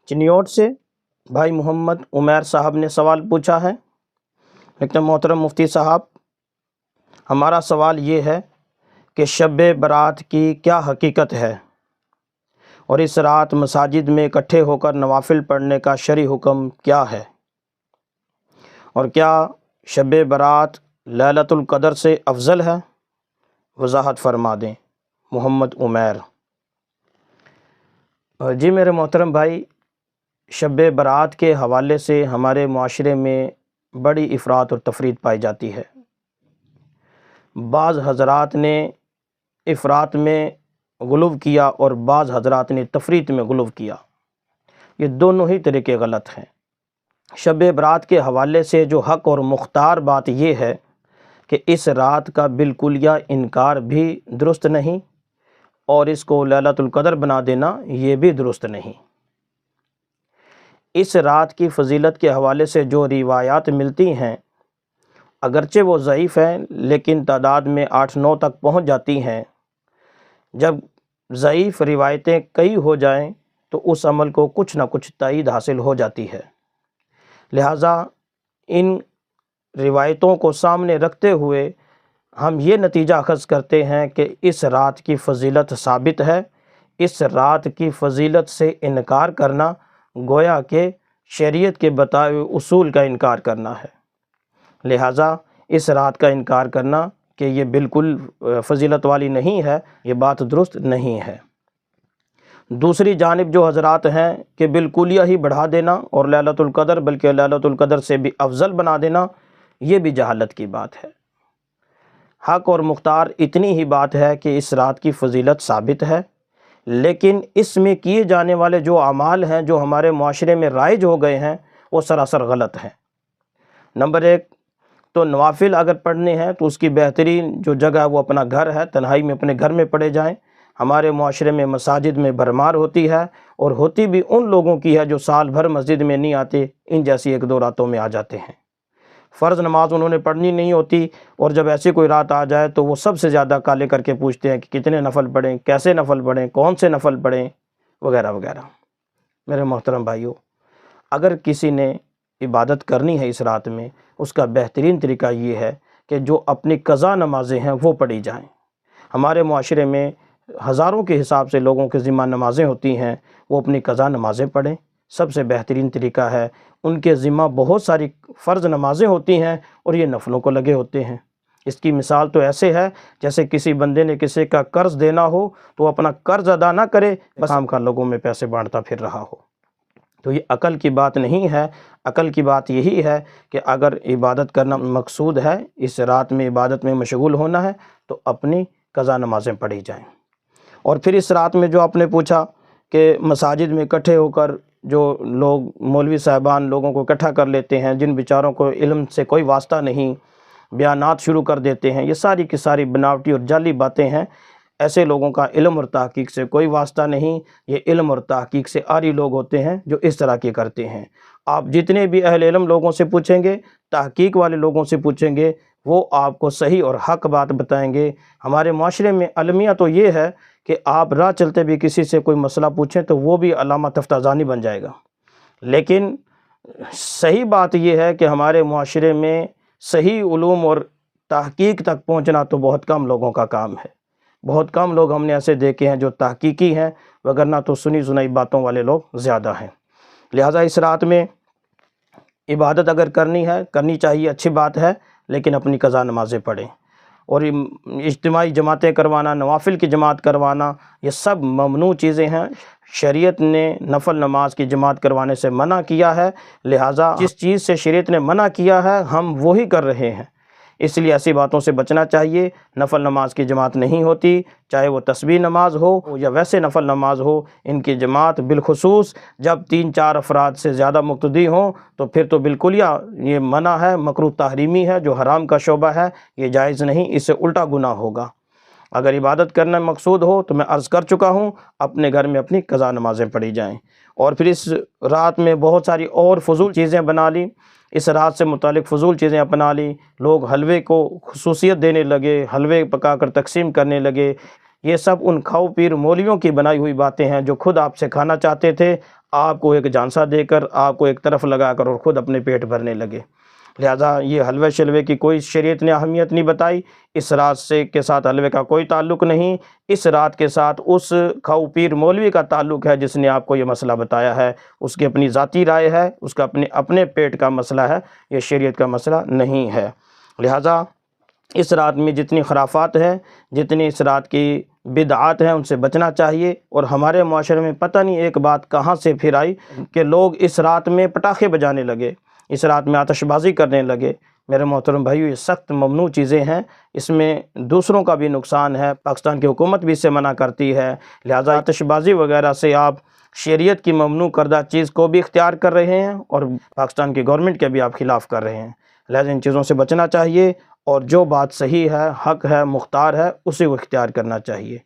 چنیوٹ سے بھائی محمد عمیر صاحب نے سوال پوچھا ہے۔ لیکن محترم مفتی صاحب، ہمارا سوال یہ ہے کہ شب برات کی کیا حقیقت ہے، اور اس رات مساجد میں اکٹھے ہو کر نوافل پڑھنے کا شرعی حکم کیا ہے، اور کیا شب برات لیلۃ القدر سے افضل ہے؟ وضاحت فرما دیں۔ محمد عمیر۔ جی میرے محترم بھائی، شب برات کے حوالے سے ہمارے معاشرے میں بڑی افراط اور تفریط پائی جاتی ہے۔ بعض حضرات نے افراط میں غلو کیا اور بعض حضرات نے تفریط میں غلو کیا۔ یہ دونوں ہی طریقے غلط ہیں۔ شب برات کے حوالے سے جو حق اور مختار بات یہ ہے کہ اس رات کا بالکلیہ انکار بھی درست نہیں، اور اس کو لیلۃ القدر بنا دینا یہ بھی درست نہیں۔ اس رات کی فضیلت کے حوالے سے جو روایات ملتی ہیں، اگرچہ وہ ضعیف ہیں لیکن تعداد میں 8-9 تک پہنچ جاتی ہیں۔ جب ضعیف روایتیں کئی ہو جائیں تو اس عمل کو کچھ نہ کچھ تائید حاصل ہو جاتی ہے۔ لہٰذا ان روایتوں کو سامنے رکھتے ہوئے ہم یہ نتیجہ اخذ کرتے ہیں کہ اس رات کی فضیلت ثابت ہے۔ اس رات کی فضیلت سے انکار کرنا گویا کہ شریعت کے بتائے ہوئے اصول کا انکار کرنا ہے۔ لہٰذا اس رات کا انکار کرنا کہ یہ بالکل فضیلت والی نہیں ہے، یہ بات درست نہیں ہے۔ دوسری جانب جو حضرات ہیں کہ بالکلیہ ہی بڑھا دینا اور لیلۃ القدر بلکہ لیلۃ القدر سے بھی افضل بنا دینا، یہ بھی جہالت کی بات ہے۔ حق اور مختار اتنی ہی بات ہے کہ اس رات کی فضیلت ثابت ہے، لیکن اس میں کیے جانے والے جو اعمال ہیں جو ہمارے معاشرے میں رائج ہو گئے ہیں وہ سراسر غلط ہیں۔ نمبر 1 تو نوافل اگر پڑھنے ہیں تو اس کی بہترین جو جگہ ہے وہ اپنا گھر ہے، تنہائی میں اپنے گھر میں پڑھے جائیں۔ ہمارے معاشرے میں مساجد میں بھرمار ہوتی ہے، اور ہوتی بھی ان لوگوں کی ہے جو سال بھر مسجد میں نہیں آتے، ان جیسی 1-2 راتوں میں آ جاتے ہیں۔ فرض نماز انہوں نے پڑھنی نہیں ہوتی، اور جب ایسی کوئی رات آ جائے تو وہ سب سے زیادہ کالے کر کے پوچھتے ہیں کہ کتنے نفل پڑھیں، کیسے نفل پڑھیں، کون سے نفل پڑھیں، وغیرہ وغیرہ۔ میرے محترم بھائیوں، اگر کسی نے عبادت کرنی ہے اس رات میں، اس کا بہترین طریقہ یہ ہے کہ جو اپنی قضا نمازیں ہیں وہ پڑھی جائیں۔ ہمارے معاشرے میں ہزاروں کے حساب سے لوگوں کے ذمہ نمازیں ہوتی ہیں، وہ اپنی قضا نمازیں پڑھیں۔ سب سے بہترین طریقہ ہے، ان کے ذمہ بہت ساری فرض نمازیں ہوتی ہیں اور یہ نفلوں کو لگے ہوتے ہیں۔ اس کی مثال تو ایسے ہے جیسے کسی بندے نے کسی کا قرض دینا ہو تو وہ اپنا قرض ادا نہ کرے، بس عام کا لوگوں میں پیسے بانٹتا پھر رہا ہو۔ تو یہ عقل کی بات نہیں ہے۔ عقل کی بات یہی ہے کہ اگر عبادت کرنا مقصود ہے، اس رات میں عبادت میں مشغول ہونا ہے، تو اپنی قضا نمازیں پڑھی جائیں۔ اور پھر اس رات میں جو آپ نے پوچھا کہ مساجد میں اکٹھے ہو کر جو لوگ مولوی صاحبان لوگوں کو اکٹھا کر لیتے ہیں، جن بیچاروں کو علم سے کوئی واسطہ نہیں، بیانات شروع کر دیتے ہیں، یہ ساری کی ساری بناوٹی اور جعلی باتیں ہیں۔ ایسے لوگوں کا علم اور تحقیق سے کوئی واسطہ نہیں، یہ علم اور تحقیق سے عاری لوگ ہوتے ہیں جو اس طرح کے کرتے ہیں۔ آپ جتنے بھی اہل علم لوگوں سے پوچھیں گے، تحقیق والے لوگوں سے پوچھیں گے، وہ آپ کو صحیح اور حق بات بتائیں گے۔ ہمارے معاشرے میں المیہ تو یہ ہے کہ آپ راہ چلتے بھی کسی سے کوئی مسئلہ پوچھیں تو وہ بھی علامہ تفتازانی بن جائے گا، لیکن صحیح بات یہ ہے کہ ہمارے معاشرے میں صحیح علوم اور تحقیق تک پہنچنا تو بہت کم لوگوں کا کام ہے۔ بہت کم لوگ ہم نے ایسے دیکھے ہیں جو تحقیقی ہیں، وگرنہ تو سنی سنائی باتوں والے لوگ زیادہ ہیں۔ لہٰذا اس رات میں عبادت اگر کرنی ہے، کرنی چاہیے، اچھی بات ہے، لیکن اپنی قضا نمازیں پڑھیں۔ اور اجتماعی جماعتیں کروانا، نوافل کی جماعت کروانا، یہ سب ممنوع چیزیں ہیں۔ شریعت نے نفل نماز کی جماعت کروانے سے منع کیا ہے، لہٰذا جس چیز سے شریعت نے منع کیا ہے ہم وہی کر رہے ہیں، اس لیے ایسی باتوں سے بچنا چاہیے۔ نفل نماز کی جماعت نہیں ہوتی، چاہے وہ تسبیح نماز ہو یا ویسے نفل نماز ہو، ان کی جماعت بالخصوص جب 3-4 افراد سے زیادہ مقتدی ہوں تو پھر تو بالکل یہ منع ہے، مکروہ تحریمی ہے، جو حرام کا شعبہ ہے، یہ جائز نہیں، اس سے الٹا گناہ ہوگا۔ اگر عبادت کرنا مقصود ہو تو میں عرض کر چکا ہوں، اپنے گھر میں اپنی قضا نمازیں پڑھی جائیں۔ اور پھر اس رات میں بہت ساری اور فضول چیزیں بنا لی، اس رات سے متعلق فضول چیزیں اپنا لی۔ لوگ حلوے کو خصوصیت دینے لگے، حلوے پکا کر تقسیم کرنے لگے، یہ سب ان کھاؤ پیر مولویوں کی بنائی ہوئی باتیں ہیں جو خود آپ سے کھانا چاہتے تھے، آپ کو ایک جھانسا دے کر، آپ کو ایک طرف لگا کر اور خود اپنے پیٹ بھرنے لگے۔ لہذا یہ حلوے شلوے کی کوئی شریعت نے اہمیت نہیں بتائی، اس رات سے کے ساتھ حلوے کا کوئی تعلق نہیں، اس رات کے ساتھ اس کھاؤ پیر مولوی کا تعلق ہے جس نے آپ کو یہ مسئلہ بتایا ہے، اس کی اپنی ذاتی رائے ہے، اس کا اپنے پیٹ کا مسئلہ ہے، یہ شریعت کا مسئلہ نہیں ہے۔ لہذا اس رات میں جتنی خرافات ہیں، جتنی اس رات کی بدعات ہیں، ان سے بچنا چاہیے۔ اور ہمارے معاشرے میں پتہ نہیں ایک بات کہاں سے پھر آئی کہ لوگ اس رات میں پٹاخے بجانے لگے، اس رات میں آتش بازی کرنے لگے۔ میرے محترم بھائیو، یہ سخت ممنوع چیزیں ہیں، اس میں دوسروں کا بھی نقصان ہے، پاکستان کی حکومت بھی اس سے منع کرتی ہے۔ لہذا آتش بازی وغیرہ سے آپ شریعت کی ممنوع کردہ چیز کو بھی اختیار کر رہے ہیں اور پاکستان کی گورنمنٹ کے بھی آپ خلاف کر رہے ہیں۔ لہذا ان چیزوں سے بچنا چاہیے اور جو بات صحیح ہے، حق ہے، مختار ہے، اسی کو اختیار کرنا چاہیے۔